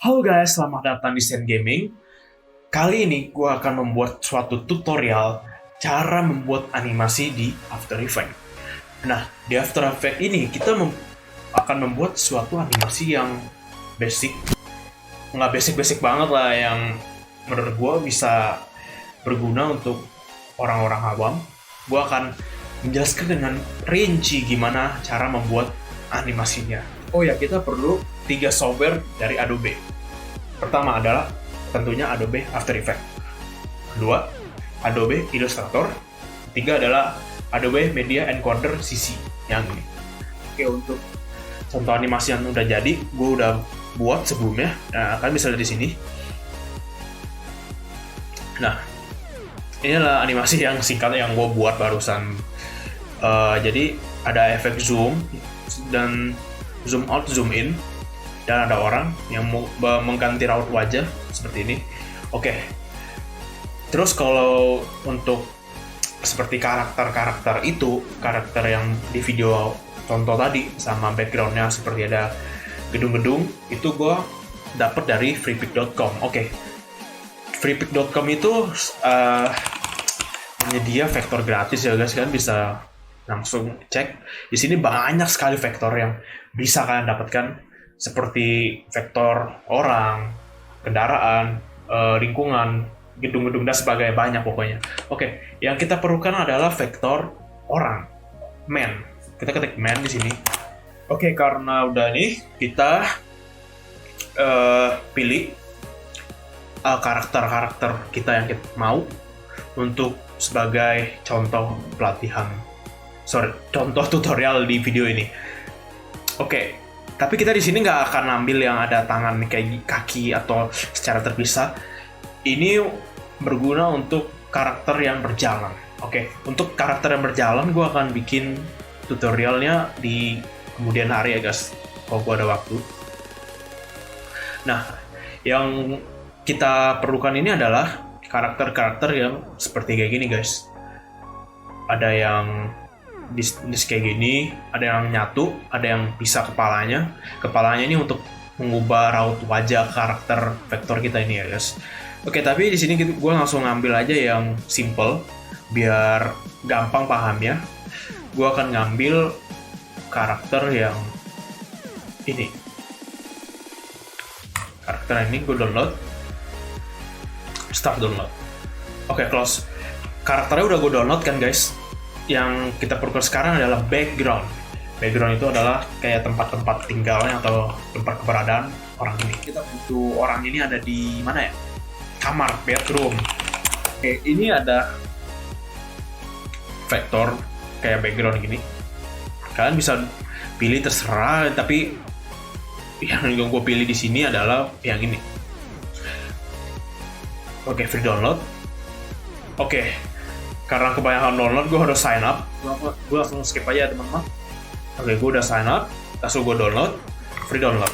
Halo guys, selamat datang di Sen Gaming. Kali ini gue akan membuat suatu tutorial cara membuat animasi di After Effects. Nah, di After Effects ini kita akan membuat suatu animasi yang basic. Nggak basic-basic banget lah, yang menurut gue bisa berguna untuk orang-orang awam. Gue akan menjelaskan dengan rinci gimana cara membuat animasinya. Oh ya, kita perlu 3 software dari Adobe. Pertama adalah tentunya Adobe After Effects. Kedua, Adobe Illustrator. Ketiga adalah Adobe Media Encoder CC yang ini. Oke, untuk contoh animasi yang udah jadi, gue udah buat sebelumnya. Nah, kalian bisa lihat di sini. Nah, ini adalah animasi yang singkat yang gue buat barusan. Jadi ada efek zoom dan zoom out, zoom in, dan ada orang yang mengganti raut wajah seperti ini. Oke. Terus kalau untuk seperti karakter yang di video contoh tadi sama backgroundnya seperti ada gedung-gedung, itu gue dapet dari freepik.com. Oke. Freepik.com itu menyedia vektor gratis ya guys, kalian bisa langsung cek. Di sini banyak sekali vektor yang bisa kalian dapatkan, seperti vektor orang, kendaraan, lingkungan, gedung-gedung dan sebagainya, banyak pokoknya. Oke, yang kita perlukan adalah vektor orang, man. Kita ketik man di sini. Oke, karena udah nih, kita pilih karakter-karakter kita yang kita mau untuk sebagai contoh pelatihan. Contoh tutorial di video ini. Oke, tapi kita di sini nggak akan ambil yang ada tangan kayak kaki atau secara terpisah. Ini berguna untuk karakter yang berjalan. Oke, untuk karakter yang berjalan, gue akan bikin tutorialnya di kemudian hari ya guys, kalau gue ada waktu. Nah, yang kita perlukan ini adalah karakter-karakter yang seperti kayak gini guys. Ada yang di kayak gini, ada yang nyatu, ada yang pisah kepalanya. Kepalanya ini untuk mengubah raut wajah karakter vektor kita ini ya guys. Oke, tapi di sini gue langsung ngambil aja yang simple biar gampang pahamnya. Gue akan ngambil karakter yang ini. Karakter ini gue download. Start download. Oke, close. Karakternya udah gue download kan guys. Yang kita perlukan sekarang adalah background. Background itu adalah kayak tempat-tempat tinggalnya atau tempat keberadaan orang ini. Kita butuh orang ini ada di mana ya? Kamar, bedroom. Oke, ini ada vektor kayak background gini. Kalian bisa pilih terserah, tapi yang gue pilih di sini adalah yang ini. Oke, free download. Oke, karena kebanyakan download, gue harus sign up. Gue langsung skip aja teman-teman. Oke, gue udah sign up, langsung gue download, free download.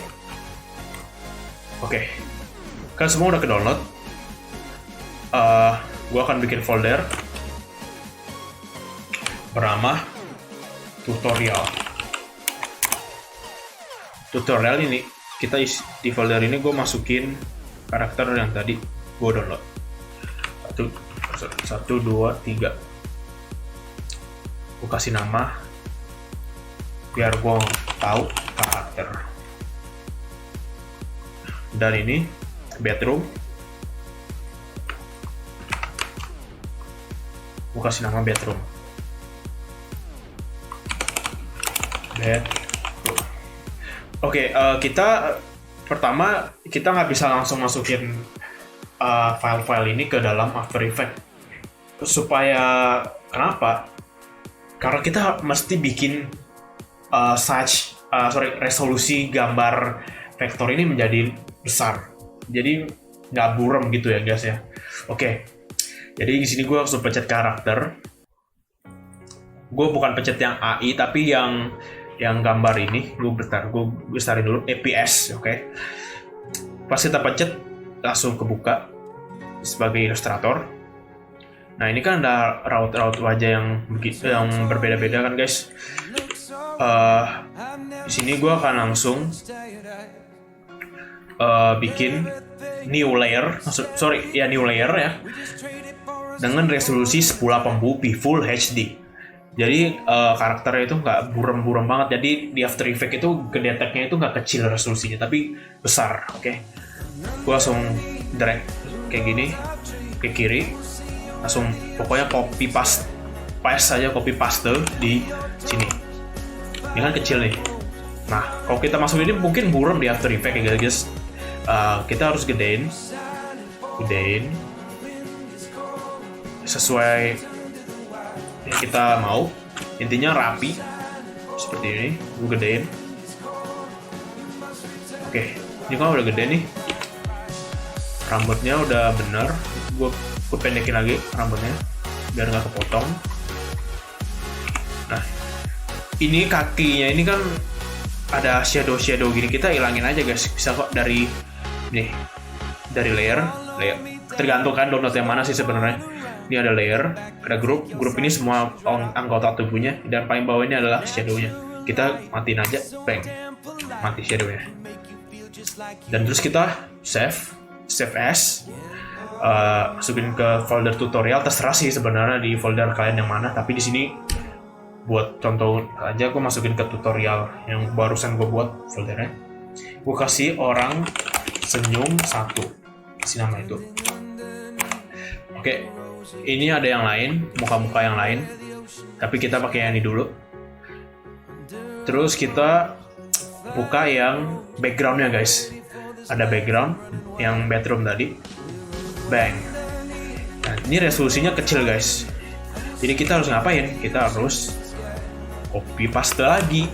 Oke, kan semua udah ke download. Gue akan bikin folder bernama tutorial. Tutorial ini kita di folder ini gue masukin karakter yang tadi gue download. 1, 2, 3. Gue kasih nama biar gue tahu karakter. Dan ini bedroom. Gue kasih nama bedroom. Oke, kita pertama kita nggak bisa langsung masukin file-file ini ke dalam After Effects. Supaya kenapa? Karena kita mesti bikin resolusi gambar vektor ini menjadi besar. Jadi nggak buram gitu ya guys ya. Oke. Jadi di sini gue langsung pencet karakter. Gue bukan pencet yang AI tapi yang gambar ini. Gue besarin dulu EPS, oke. Pas kita pencet langsung kebuka sebagai ilustrator. Nah, ini kan ada raut-raut wajah yang berbeda-beda kan guys. Di sini gue akan langsung bikin new layer, new layer ya, dengan resolusi 1080p Full HD. Jadi karakternya itu nggak buram-buram banget. Jadi di After Effects itu gedeteknya itu nggak kecil resolusinya, tapi besar. Oke. Gue langsung drag kayak gini ke kiri, langsung pokoknya copy paste di sini. Ini kan kecil nih. Nah, kalau kita masuk ini mungkin buram di After Effects ya guys. Kita harus gedein sesuai yang kita mau. Intinya rapi seperti ini. Gue gedein. Oke, ini kan udah gede nih. Rambutnya udah bener. Gue pendekin lagi rambutnya biar nggak kepotong. Nah, ini kakinya ini kan ada shadow gini, kita hilangin aja guys. Bisa kok dari layer. Tergantung kan download yang mana sih sebenarnya. Ini ada layer, ada grup ini semua anggota tubuhnya, dan paling bawah ini adalah shadownya. Kita matiin aja, bang, mati shadownya. Dan terus kita save as, masukin ke folder tutorial. Terserah sih sebenarnya di folder kalian yang mana, tapi di sini buat contoh aja gue masukin ke tutorial yang barusan gue buat foldernya. Gue kasih orang senyum 1, kasih nama itu. Oke, ini ada yang lain, muka-muka yang lain, tapi kita pakai yang ini dulu. Terus kita buka yang backgroundnya guys. Ada background yang bedroom tadi, bang. Nah, ini resolusinya kecil guys. Jadi kita harus ngapain? Kita harus copy paste lagi.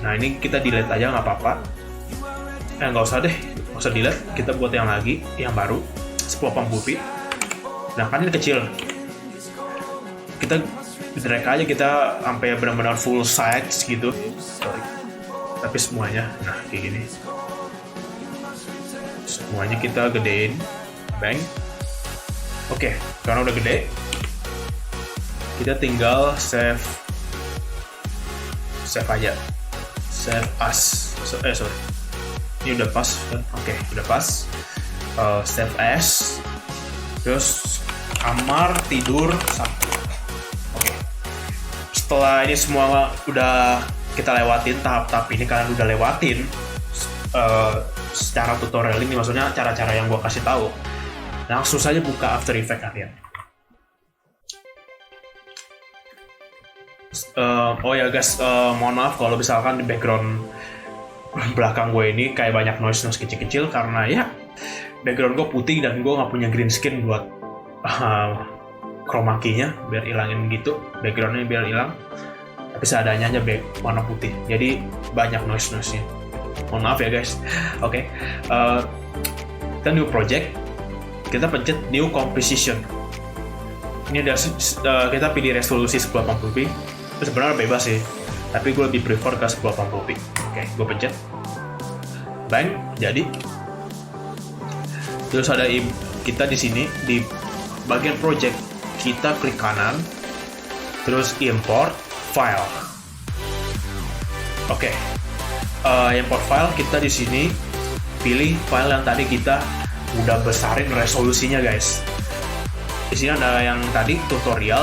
Nah, ini kita delete aja nggak apa-apa. Nggak usah deh, nggak usah delete. Kita buat yang lagi, yang baru, 1080p. Nah, kan ini kecil. Kita drag aja, kita sampai benar-benar full size gitu. Tapi semuanya, nah kayak gini. Semuanya kita gedein, bang. Oke, karena udah gede, kita tinggal save aja, save as. Ini udah pas kan? Oke, udah pas. Save as, terus kamar tidur 1. Oke. Setelah ini semua udah kita lewatin tahap-tahap ini, kalian udah lewatin secara tutorial ini, maksudnya cara-cara yang gue kasih tahu, langsung saja buka After Effects kalian. Oh ya guys, mohon maaf kalau misalkan di background belakang gue ini kayak banyak noise kecil-kecil, karena ya background gue putih dan gue nggak punya green screen buat chroma key-nya biar ilangin gitu, backgroundnya biar hilang. Tapi seadanya aja warna putih, jadi banyak noise-nya. Mohon maaf ya guys. Oke. Kita new project, kita pencet new composition. Ini ada kita pilih resolusi 1080p. Itu sebenarnya bebas sih, tapi gue lebih prefer ke 1080p. Oke, gue pencet, bang, jadi. Terus ada kita di sini di bagian project, kita klik kanan, terus import file. Oke. Import file, kita di sini pilih file yang tadi kita udah besarin resolusinya guys. Di sini ada yang tadi tutorial.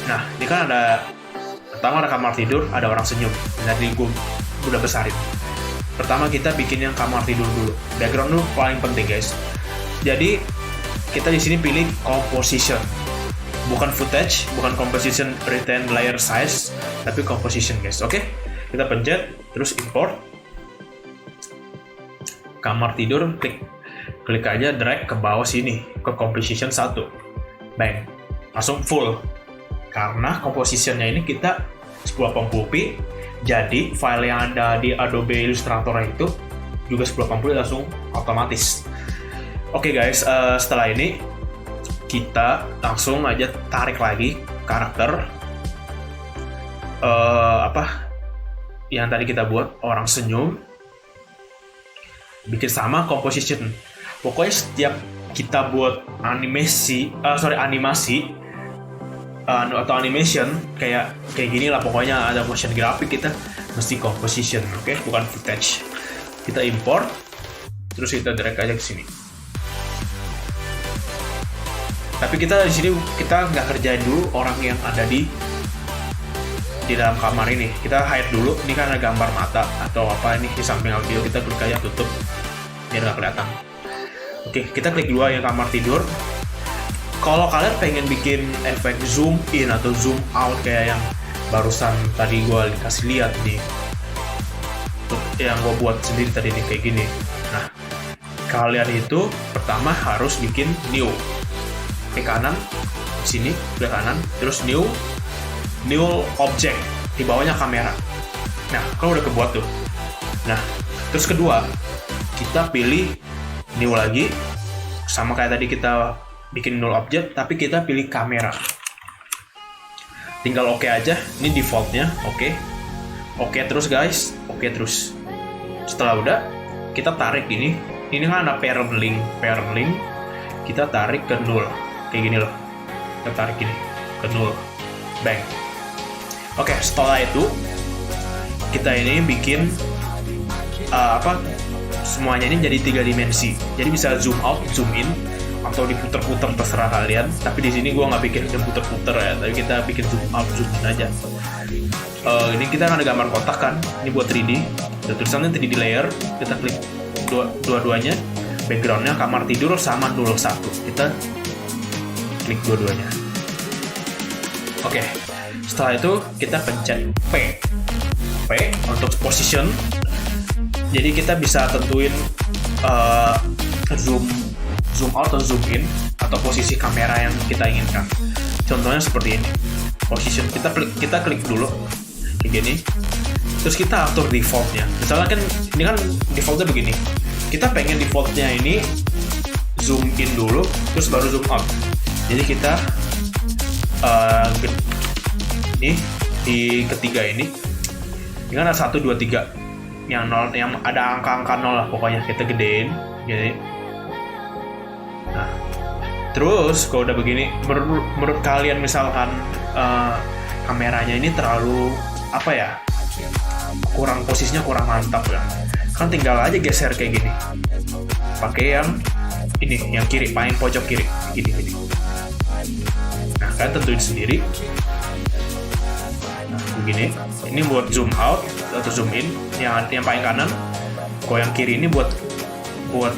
Nah, ini kan ada pertama ada kamar tidur, ada orang senyum. Nanti gue udah besarin. Pertama kita bikin yang kamar tidur dulu. Background dulu paling penting guys. Jadi kita di sini pilih composition, bukan footage, bukan composition retain layer size, tapi composition guys. Oke, kita pencet, terus import kamar tidur, klik aja, drag ke bawah sini ke composition 1, bang, langsung full. Karena compositionnya ini kita 1080p, jadi file yang ada di Adobe Illustrator itu juga 1080p langsung otomatis. Oke guys, setelah ini kita langsung aja tarik lagi karakter yang tadi kita buat, orang senyum, bikin sama composition. Pokoknya setiap kita buat animasi atau animation kayak gini lah, pokoknya ada motion grafik, kita mesti composition, oke? Bukan footage. Kita import, terus kita drag aja ke sini. Tapi kita di sini kita nggak kerjain dulu orang yang ada di dalam kamar ini. Kita hide dulu. Ini kan ada gambar mata atau apa ini di samping audio. Kita klik aja tutup biar nggak kelihatan. Oke, kita klik dua yang kamar tidur. Kalau kalian pengen bikin efek zoom in atau zoom out kayak yang barusan tadi gue kasih lihat nih, yang gue buat sendiri tadi nih kayak gini. Nah, kalian itu pertama harus bikin new. Klik kanan, sini, klik kanan, terus new object, di bawahnya kamera. Nah, kalau udah kebuat tuh. Nah, terus kedua, kita pilih new lagi, sama kayak tadi kita bikin null object, tapi kita pilih kamera. Tinggal oke aja, ini defaultnya, oke. Oke terus guys, oke terus. Setelah udah, kita tarik ini kan ada parent link, kita tarik ke null, kayak gini loh. Kita tarik ini ke null, bang. Oke, setelah itu kita ini bikin semuanya ini jadi 3 dimensi. Jadi bisa zoom out, zoom in, atau diputer-puter terserah kalian. Tapi di sini gua nggak bikin puter-puter ya, tapi kita bikin zoom out, zoom in aja. Ini kita kan ada gambar kotak kan, ini buat 3D. Ada tulisannya 3D layer, kita klik dua-duanya. Backgroundnya kamar tidur sama 01. Kita klik dua-duanya. Oke. Setelah itu kita pencet P untuk position. Jadi kita bisa tentuin zoom out atau zoom in atau posisi kamera yang kita inginkan. Contohnya seperti ini. Position kita klik dulu kayak gini. Terus kita atur defaultnya. Misalnya kan ini kan defaultnya begini. Kita pengen defaultnya ini zoom in dulu, terus baru zoom out. Jadi kita ini di ketiga ini kan ada 1, 2, 3 yang ada angka-angka 0 lah pokoknya, kita gedein gini. Nah, terus kalau udah begini, menurut kalian misalkan kameranya ini terlalu posisinya kurang mantap ya, kan tinggal aja geser kayak gini, pakai yang ini, yang kiri, paling pojok kiri gini. Nah, kalian tentuin sendiri. Begini, ini buat zoom out atau zoom in, yang paling kanan. Kalau yang kiri ini buat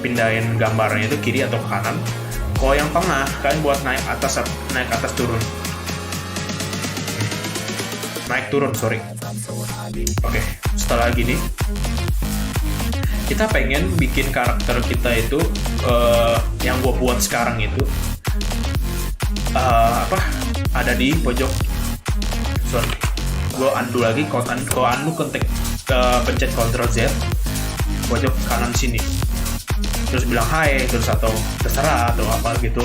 pindahin gambarnya itu kiri atau ke kanan. Kalau yang tengah kalian buat naik atas turun, sorry. Oke, setelah gini kita pengen bikin karakter kita itu yang gue buat sekarang itu ada di pojok, sorry, gue undo lagi, kalau undo pencet Ctrl Z pojok kanan sini, terus bilang hai, terus atau terserah atau apa gitu.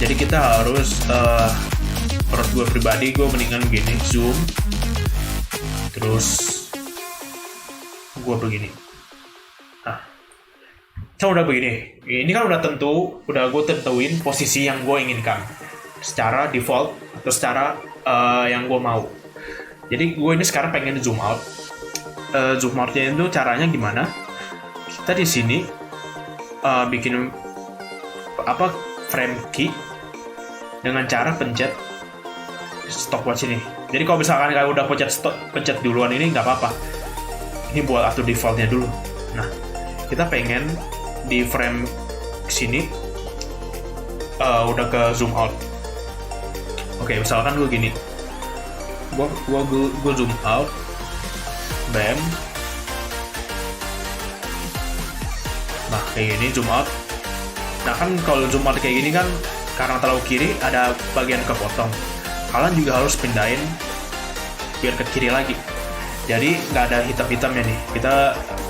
Jadi kita harus menurut gue pribadi, gue mendingan gini, zoom, terus gue begini. Nah, udah begini, ini kan udah gue tentuin posisi yang gue inginkan secara default atau secara yang gue mau. Jadi gue ini sekarang pengen zoom out. Zoom outnya itu caranya gimana? Kita di sini bikin frame key dengan cara pencet stopwatch ini. Jadi kalau misalkan kalian udah pencet duluan ini nggak apa-apa. Ini buat atur defaultnya dulu. Nah, kita pengen di frame sini udah ke zoom out. Oke, misalkan gue gini. Gue zoom out, bam. Nah, kayak gini zoom out. Nah, kan kalau zoom out kayak gini kan karena terlalu kiri ada bagian kepotong. Kalian juga harus pindahin biar ke kiri lagi. Jadi nggak ada hitam-hitamnya nih. Kita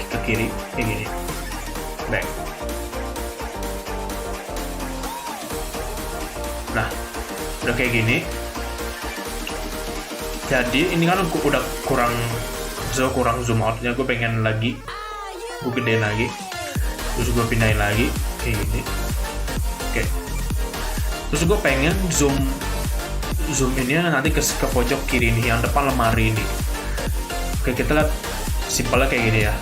ke kiri kayak gini, back. Nah, udah kayak gini. Jadi ini kan udah kurang zoom outnya, gue pengen lagi, gue gedein lagi, terus gue pindahin lagi kayak gini. Oke. Terus gue pengen zoom ini nanti ke pojok kiri nih, yang depan lemari ini. Oke, kita lihat simpelnya kayak gini ya.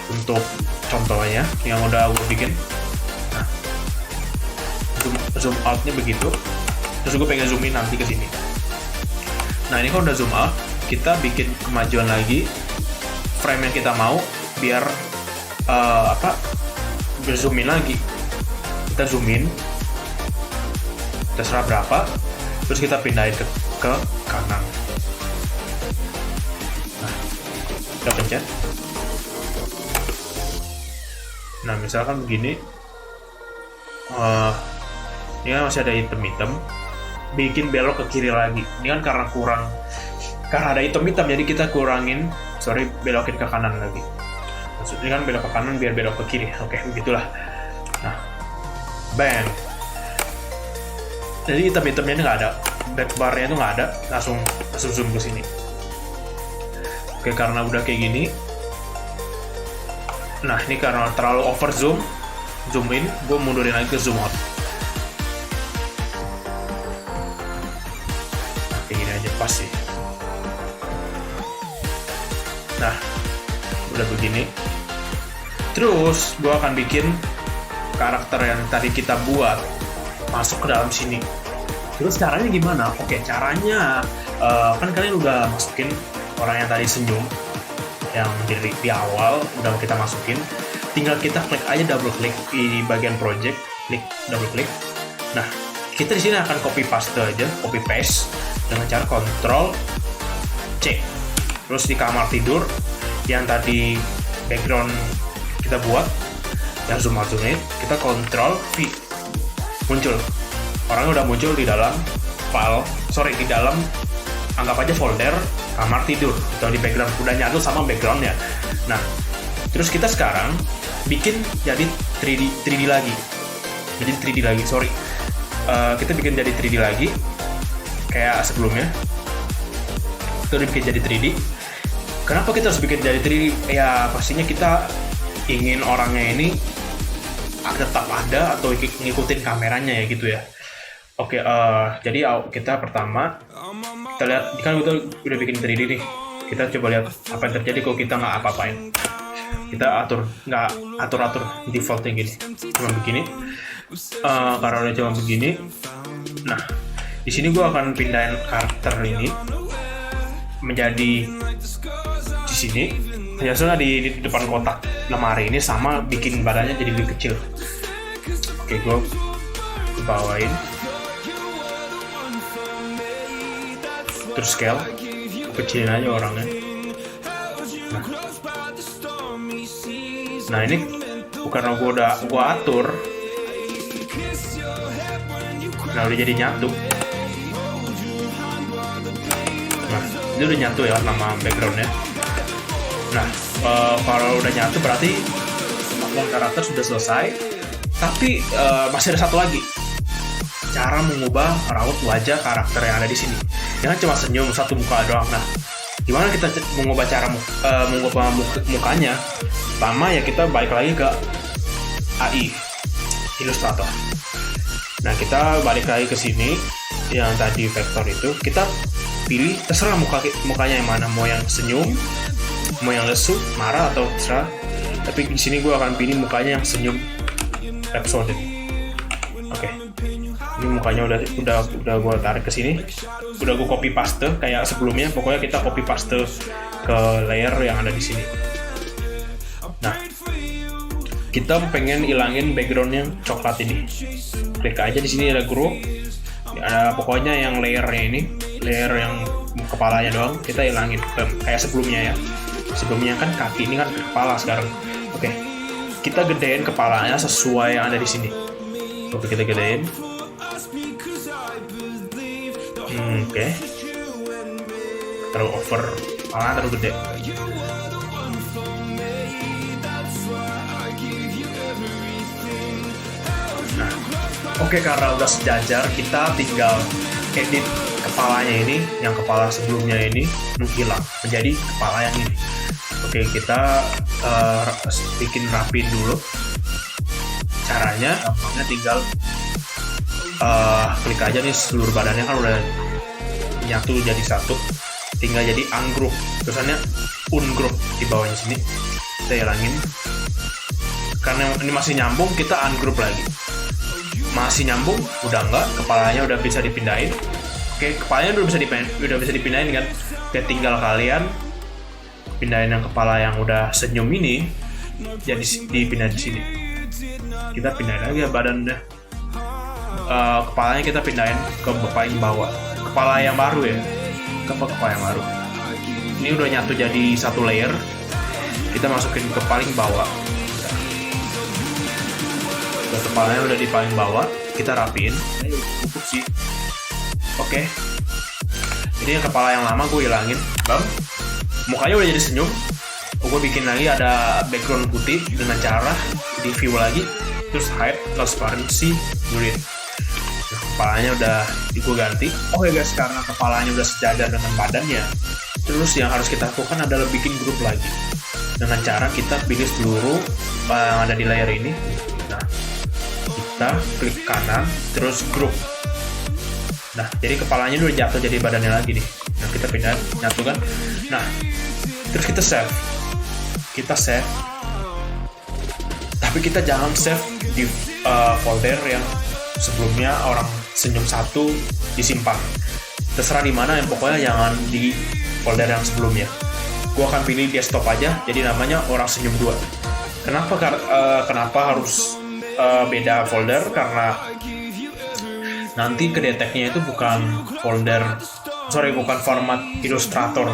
untuk contohnya yang udah gue bikin. Nah, zoom outnya begitu. Terus gue pengen zoom in nanti ke sini. Nah, ini kan udah zoom out, kita bikin kemajuan lagi frame yang kita mau biar biar zoom in lagi. Kita zoom in terserah berapa, terus kita pindahin ke kanan. Nah, kita pencet. Nah, misalkan begini, ini kan masih ada hitam-hitam, bikin belok ke kiri lagi. Ini kan karena ada hitam-hitam, jadi kita belokin ke kanan lagi. Maksudnya kan belok ke kanan biar belok ke kiri. Oke, begitulah. Nah, bang. Jadi hitam-hitamnya ini nggak ada, backbarnya itu nggak ada, langsung zoom ke sini. Oke, karena udah kayak gini. Nah, ini karena terlalu over zoom in, gue mundurin lagi ke zoom out. Kayak gini aja pas sih. Nah, udah begini. Terus gue akan bikin karakter yang tadi kita buat masuk ke dalam sini. Terus caranya gimana? Oke, caranya kan kalian udah masukin orang yang tadi senyum, yang di awal udah kita masukin. Tinggal kita klik aja, double klik di bagian project, double klik. Nah, kita di sini akan copy paste dengan cara Ctrl C. Terus di kamar tidur yang tadi background kita buat, yang zoom out, kita Ctrl V, muncul. Orangnya udah muncul di dalam di dalam anggap aja folder kamar tidur atau di background, udah nyatu sama backgroundnya. Nah, terus kita sekarang bikin jadi 3D lagi. Kita bikin jadi 3D lagi kayak sebelumnya. Kita bikin jadi 3D. Kenapa kita harus bikin jadi 3D? Ya pastinya kita ingin orangnya ini tetap ada atau ngikutin kameranya ya gitu ya. Oke, jadi kita pertama kita lihat, kan kita udah bikin 3D nih. Kita coba lihat apa yang terjadi kalau kita nggak apa-apain. Kita nggak atur defaultnya gini, cuma begini. Karena udah cuma begini. Nah, di sini gue akan pindahin karakter ini menjadi di sini. Biasanya di depan kotak lemari ini, sama bikin badannya jadi lebih kecil. Oke, gue bawain. Terus scale, kecilin aja orangnya. Nah, ini bukan gue atur. Nah, udah jadi nyatu. Nah, ini udah nyatu ya nama backgroundnya. Nah, kalau udah nyatu berarti pembuatan karakter sudah selesai. Tapi masih ada satu lagi, cara mengubah raut wajah karakter yang ada di sini. Jangan cuma senyum satu muka doang. Nah, gimana kita mengubah mukanya? Pertama ya kita balik lagi ke AI Illustrator. Nah, kita balik lagi ke sini yang tadi vektor itu, kita pilih terserah mukanya yang mana, mau yang senyum, mau yang lesu, marah atau terserah. Tapi di sini gue akan pilih mukanya yang senyum episode. Oke. Ini mukanya udah gue tarik ke sini. Udah gue copy paste kayak sebelumnya. Pokoknya kita copy paste ke layer yang ada di sini. Nah, kita pengen ilangin background yang coklat ini. Klik aja di sini, ada group. Ada pokoknya yang layernya ini, layer yang kepalanya doang kita ilangin kayak sebelumnya ya. Sebelumnya kan kaki, ini kan kepala sekarang. Oke. Kita gedein kepalanya sesuai yang ada di sini. Oke, kita gedein. Oke. Terlalu over, kepalanya terlalu gede. Nah, oke, karena udah sejajar, kita tinggal edit kepalanya ini, yang kepala sebelumnya ini menghilang menjadi kepala yang ini. Oke, kita bikin rapin dulu. Caranya, gampangnya tinggal klik aja nih, seluruh badannya kan udah nyatu jadi satu. Tinggal jadi ungroup, tulisannya ungroup di bawahnya sini. Kita hilangin. Karena ini masih nyambung, kita ungroup lagi. Masih nyambung, udah enggak, kepalanya udah bisa dipindahin. Oke, kepalanya udah bisa dipindahin kan. Oke, tinggal kalian pindahin yang kepala yang udah senyum ini, jadi dipindahin di sini. Kita pindahin lagi ya badannya. Kepalanya kita pindahin ke paling bawah. Kepala yang baru ya. Kepala yang baru. Ini udah nyatu jadi satu layer. Kita masukin ke paling bawah. Kepalanya udah di paling bawah, kita rapiin. Cukup sih. Oke. Jadi yang kepala yang lama gue hilangin. Bam. Mukanya udah jadi senyum. Gue bikin lagi ada background putih dengan cara di view lagi. Terus hide transparency unit. Nah, kepalanya udah gue ganti. Oke guys, karena kepalanya udah sejajar dengan badannya, terus yang harus kita lakukan adalah bikin grup lagi. Dengan cara kita pilih seluruh yang ada di layer ini. Nah, kita klik kanan, terus grup. Nah, jadi kepalanya udah jatuh jadi badannya lagi nih. Nah, kita pindah, nyatu kan. Nah, terus kita save. Kita save. Tapi kita jangan save di folder yang sebelumnya orang senyum 1 disimpan. Terserah di mana, yang pokoknya jangan di folder yang sebelumnya. Gua akan pilih desktop aja, jadi namanya orang senyum 2. Kenapa harus beda folder? Karena nanti kedeteknya itu bukan format Illustrator,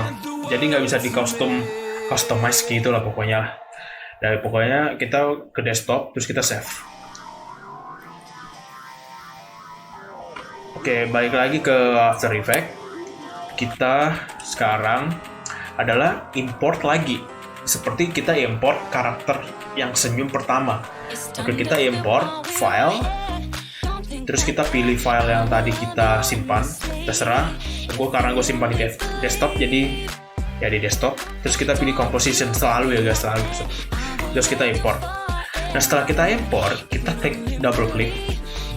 jadi nggak bisa di customize gitu lah pokoknya. Dan pokoknya kita ke desktop terus kita save. Oke, balik lagi ke After Effects. Kita sekarang adalah import lagi, seperti kita import karakter yang senyum pertama. Oke, kita import file, terus kita pilih file yang tadi kita simpan, terserah. Karena gue simpan di desktop, jadi ya di desktop. Terus kita pilih composition selalu ya guys, selalu. Terus kita import. Nah, setelah kita import, kita double klik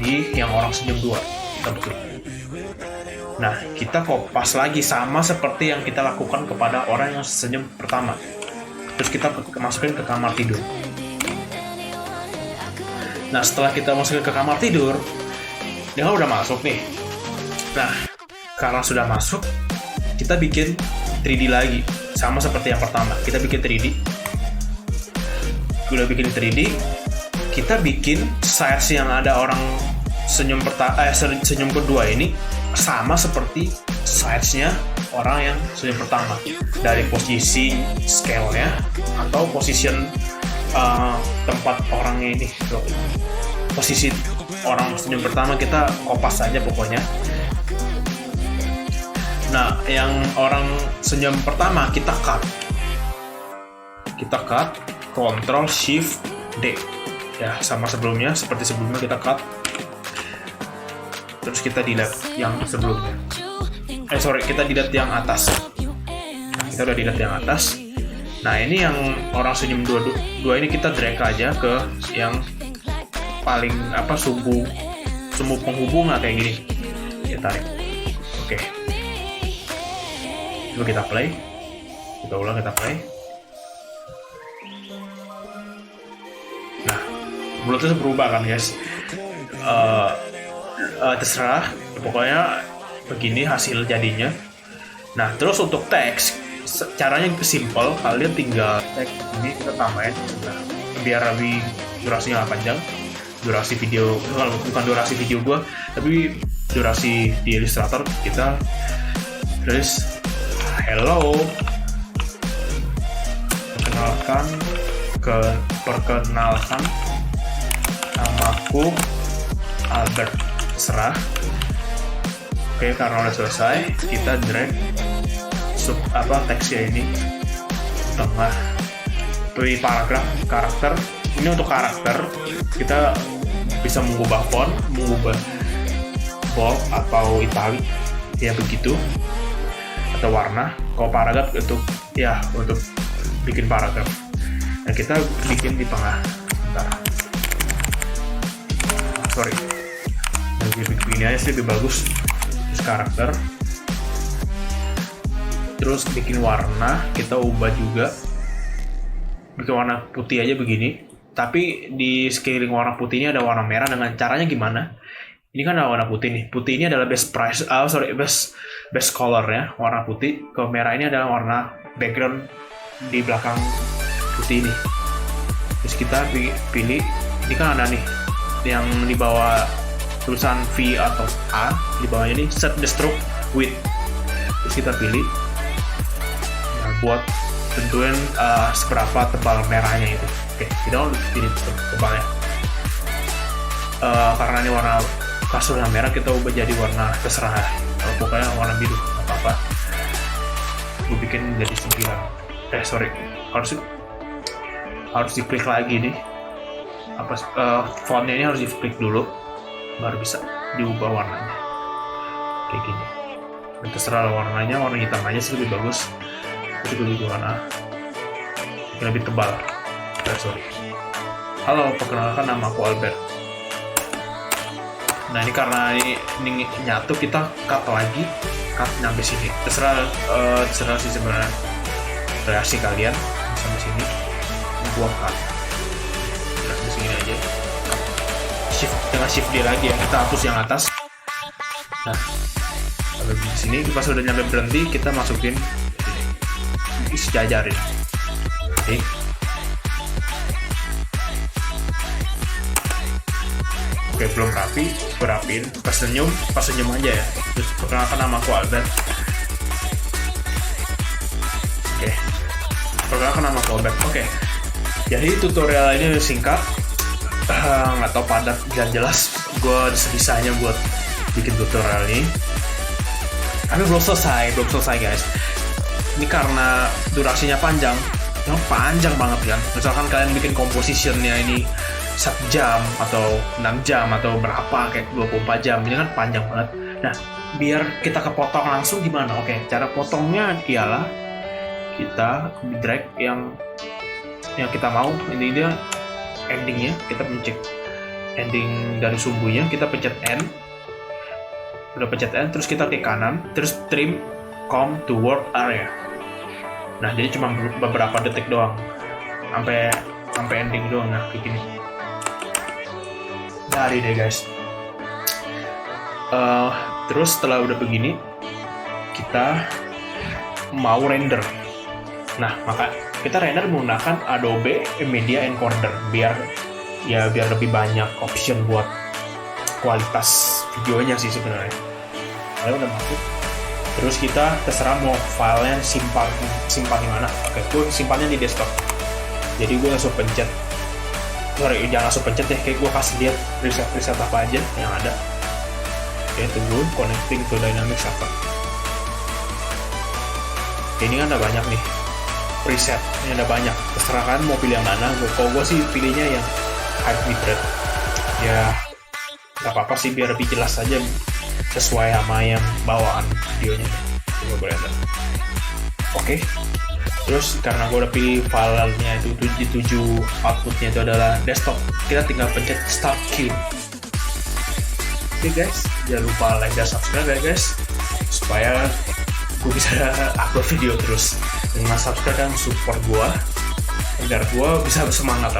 di yang orang senyum 2. Double klik. Nah, kita kopas lagi sama seperti yang kita lakukan kepada orang yang senyum pertama. Terus kita masukin ke kamar tidur. Nah, setelah kita masukin ke kamar tidur, dia udah masuk nih. Nah, karena sudah masuk, kita bikin 3D lagi, sama seperti yang pertama. Kita bikin 3D. Udah bikin 3D, kita bikin size yang ada orang senyum kedua ini sama seperti size-nya orang yang senyum pertama, dari posisi scale-nya atau position tempat orangnya ini. Posisi orang senyum pertama kita kopas saja pokoknya. Nah, yang orang senyum pertama kita cut, Ctrl Shift D ya, sama sebelumnya, seperti sebelumnya kita cut. Terus kita delete yang sebelumnya. Kita delete yang atas. Nah, kita udah delete yang atas. Nah, ini yang orang senyum dua ini kita drag aja ke yang paling sumbu penghubung kayak gini. Kita tarik. Oke. Coba kita play. Kita ulang, kita play. Nah, mulutnya berubah kan guys. Terserah, pokoknya begini hasil jadinya. Nah, terus untuk teks, caranya simple. Kalian tinggal teks ini kita tambahin, biar lebih durasinya nggak panjang. Durasi video, bukan durasi video gua, tapi durasi di Illustrator. Kita tulis hello, perkenalkan namaku Albert. Terserah. Oke, karena udah selesai, kita drag teksnya ini tengah. Pilih paragraf karakter. Ini untuk karakter, kita bisa mengubah font, mengubah bold atau italic, ya begitu, atau warna. Kalau paragraf untuk bikin paragraf. Nah, kita bikin di tengah. Ini aja sih lebih bagus. Terus karakter. Terus bikin warna, kita ubah juga, bikin warna putih aja begini. Tapi di sekeliling warna putih ini ada warna merah. Dengan caranya gimana? Ini kan ada warna putih nih. Putih ini adalah best color ya, warna putih. Kalau merah ini adalah warna background di belakang putih ini. Terus kita pilih, ini kan ada nih yang di bawah tulisan V atau A, di bawahnya ini set the stroke width. Terus kita pilih, nah, buat tentuin seberapa tebal merahnya itu. Oke, kita pilih tebalnya. Karena ini warna kasurnya merah, kita ubah jadi warna terserah. Pokoknya warna biru, apa-apa. Gue bikin jadi 9. Harus diklik lagi nih. Fontnya ini harus diklik dulu, baru bisa diubah warnanya. Kayak gini. Dan terserah warnanya, warna hitam aja sih lebih bagus. Jadi gue pilih warna yang lebih tebal. Halo, perkenalkan nama aku Albert. Nah ini karena ini nyatu, kita cut lagi, cut nyampe sini. Terserah sih sebenarnya reaksi kalian sampai sini. Gua cut di sini aja. Shift D lagi ya, kita hapus yang atas. Nah, sampai di sini pas udah nyampe berhenti, kita masukin sejajarin. Oke. Oke, belum rapi, berapin. Pas senyum aja ya. Terus perkenalkan nama aku Albert. Oke, perkenalkan nama aku Albert. Oke, jadi tutorial ini singkat, nggak tahu padat dan jelas. Gue sebisanya buat bikin tutorial ini. Tapi belum selesai guys. Ini karena durasinya panjang banget kan. Misalkan kalian bikin compositionnya ini 1 jam atau 6 jam atau berapa, kayak 24 jam, ini kan panjang banget. Nah, biar kita kepotong langsung gimana? Oke, cara potongnya ialah kita drag yang kita mau. Ini dia endingnya, kita pencet ending dari sumbunya, kita pencet N. Udah pencet N, terus kita klik kanan, terus trim come to work area. Nah, jadi cuma beberapa detik doang, sampai ending doang. Nah, kayak gini. Dari deh guys. Terus setelah udah begini, kita mau render. Nah, maka kita render menggunakan Adobe Media Encoder biar lebih banyak option buat kualitas videonya sih sebenarnya. Lalu udah masuk. Terus kita terserah mau filenya simpan di mana. Oke, gue simpannya di desktop. Jadi gue langsung pencet. Jangan langsung pencet deh, kayak gue kasih lihat preset apa aja yang ada. Oke, tunggu connecting to Dynamics apa. Ini kan ada banyak nih preset, ini ada banyak. Terserah kan mau pilih yang mana. Kalau gue sih pilihnya yang high bitrate. Ya nggak apa-apa sih, biar lebih jelas aja sesuai sama yang bawaan videonya. Coba gue lihat. Oke. Terus karena gue udah pilih filenya itu 7 outputnya itu adalah desktop, kita tinggal pencet start queue. Oke guys, jangan lupa like dan subscribe ya guys, supaya gue bisa upload video terus. Dengan subscribe dan support gue agar gue bisa bersemangat.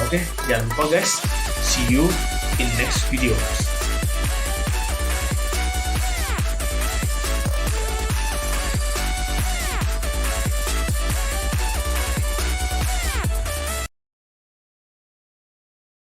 Oke, jangan lupa guys, see you in next video.